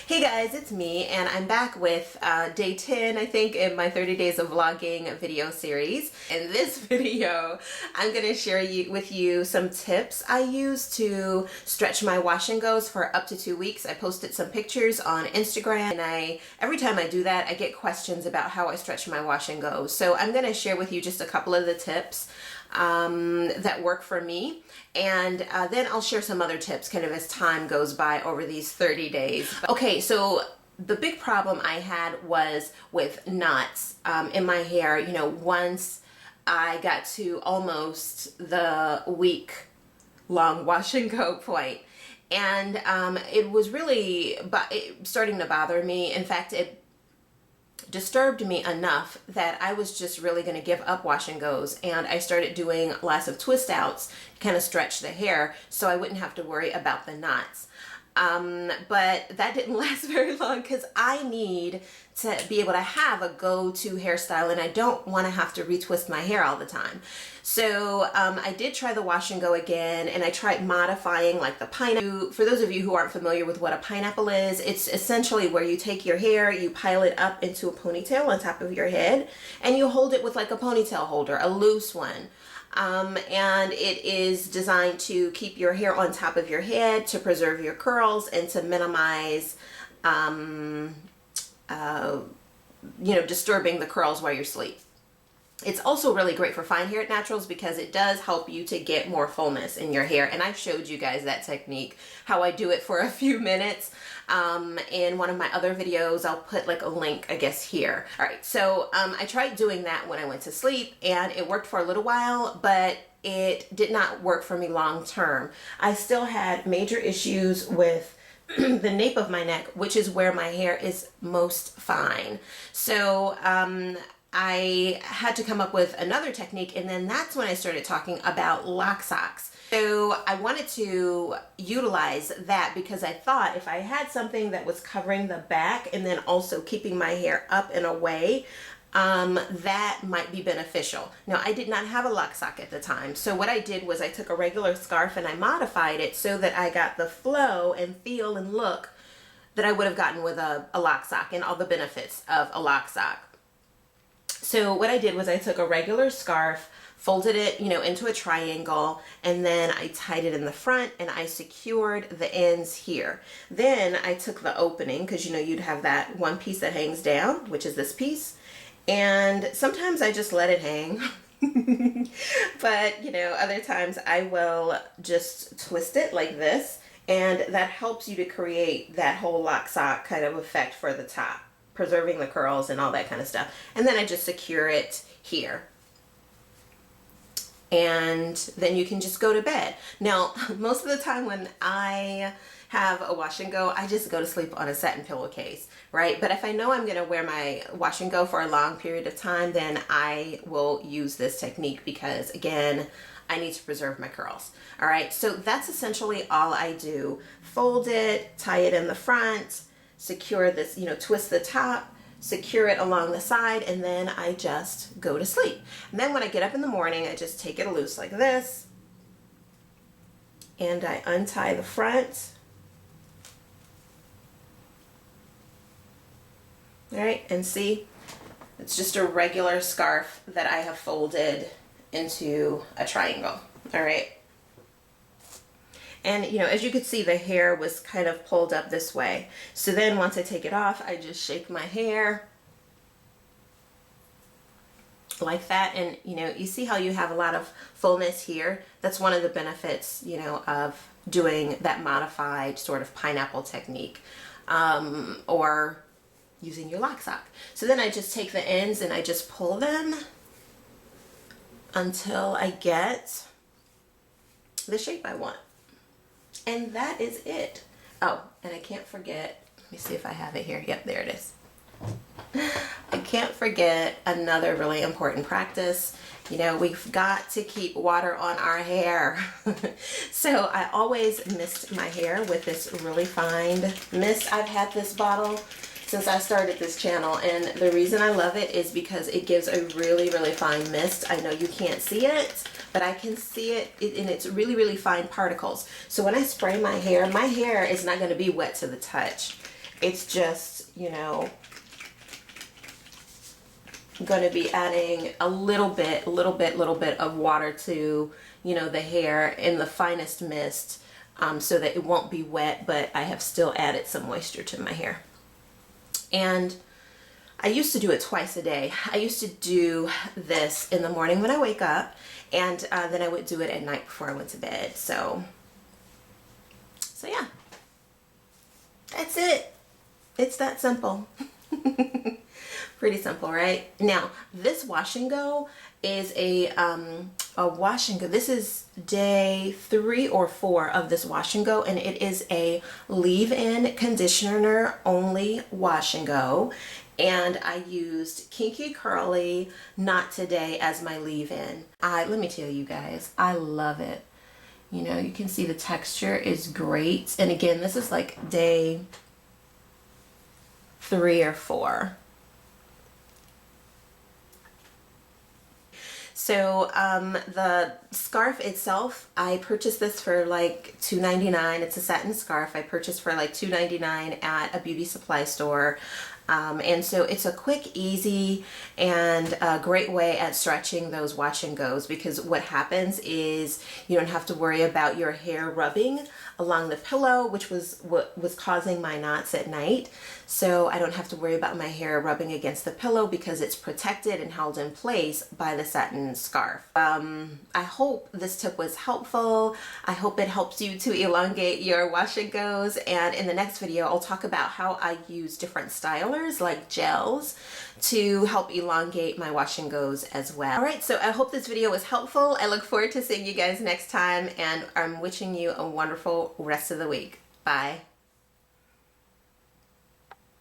Hey guys, it's me, and I'm back with day 10, I think, in my 30 days of vlogging video series. In this video, I'm going to share with you some tips I use to stretch my wash and goes for up to 2 weeks. I posted some pictures on Instagram, and every time I do that, I get questions about how I stretch my wash and goes. So I'm going to share with you just a couple of the tips that work for me, and then I'll share some other tips kind of as time goes by over these 30 days. Okay, so the big problem I had was with knots in my hair. You know, once I got to almost the week-long wash and go point, and it was really starting to bother me. In fact, it disturbed me enough that I was just really going to give up wash and goes, and I started doing lots of twist outs to kind of stretch the hair so I wouldn't have to worry about the knots. But that didn't last very long because I need to be able to have a go-to hairstyle, and I don't want to have to retwist my hair all the time. So I did try the wash and go again, and I tried modifying like the pineapple. For those of you who aren't familiar with what a pineapple is, it's essentially where you take your hair, you pile it up into a ponytail on top of your head, and you hold it with like a ponytail holder, a loose one. And it is designed to keep your hair on top of your head, to preserve your curls, and to minimize disturbing the curls while you're asleep. It's also really great for fine hair naturals because it does help you to get more fullness in your hair. And I've showed you guys that technique, how I do it for a few minutes in one of my other videos. I'll put like a link, I guess, here. All right, so I tried doing that when I went to sleep, and it worked for a little while, but it did not work for me long term. I still had major issues with the nape of my neck, which is where my hair is most fine. So I had to come up with another technique, and then that's when I started talking about lock socks. So I wanted to utilize that because I thought if I had something that was covering the back and then also keeping my hair up and away, that might be beneficial. Now, I did not have a lock sock at the time, so what I did was I took a regular scarf and I modified it so that I got the flow and feel and look that I would have gotten with a lock sock, and all the benefits of a lock sock. So what I did was I took a regular scarf, folded it, into a triangle, and then I tied it in the front and I secured the ends here. Then I took the opening, because you'd have that one piece that hangs down, which is this piece, and sometimes I just let it hang. But other times I will just twist it like this, and that helps you to create that whole lock sock kind of effect for the top, preserving the curls and all that kind of stuff. And then I just secure it here, and then you can just go to bed. Now, most of the time when I have a wash and go, I just go to sleep on a satin pillowcase, right? But if I know I'm going to wear my wash and go for a long period of time, then I will use this technique because, again, I need to preserve my curls. All right, so that's essentially all I do. Fold it, tie it in the front, secure this, twist the top, secure it along the side, and then I just go to sleep. And then when I get up in the morning, I just take it loose like this, and I untie the front. All right, and see, it's just a regular scarf that I have folded into a triangle. All right. And, as you could see, the hair was kind of pulled up this way. So then once I take it off, I just shake my hair like that. And, you see how you have a lot of fullness here? That's one of the benefits, of doing that modified sort of pineapple technique, or using your lock sock. So then I just take the ends and I just pull them until I get the shape I want. And that is it. Oh, and I can't forget, let me see if I have it here. Yep, there it is. I can't forget another really important practice. We've got to keep water on our hair. So I always mist my hair with this really fine mist. I've had this bottle since I started this channel, and the reason I love it is because it gives a really, really fine mist. I know you can't see it, but I can see it, and it's really, really fine particles. So when I spray my hair is not going to be wet to the touch. It's just, you know, going to be adding a little bit of water to, you know, the hair in the finest mist, so that it won't be wet, but I have still added some moisture to my hair. And I used to do it twice a day. I used to do this in the morning when I wake up, and then I would do it at night before I went to bed. So yeah, that's it. It's that simple. Pretty simple, right? Now, this wash and go is a wash and go. This is day 3 or 4 of this wash and go, and it is a leave-in conditioner only wash and go. And I used Kinky Curly Not Today as my leave-in. Let me tell you guys, I love it. You know, you can see the texture is great. And again, this is like day 3 or 4. So the scarf itself, I purchased this for like $2.99. It's a satin scarf I purchased for like $2.99 at a beauty supply store. And so it's a quick, easy, and a great way at stretching those wash and goes, because what happens is you don't have to worry about your hair rubbing along the pillow, which was what was causing my knots at night. So I don't have to worry about my hair rubbing against the pillow because it's protected and held in place by the satin scarf. I hope this tip was helpful. I hope it helps you to elongate your wash and goes. And in the next video, I'll talk about how I use different stylers like gels to help elongate my wash and goes as well. All right, so I hope this video was helpful. I look forward to seeing you guys next time, and I'm wishing you a wonderful rest of the week. Bye.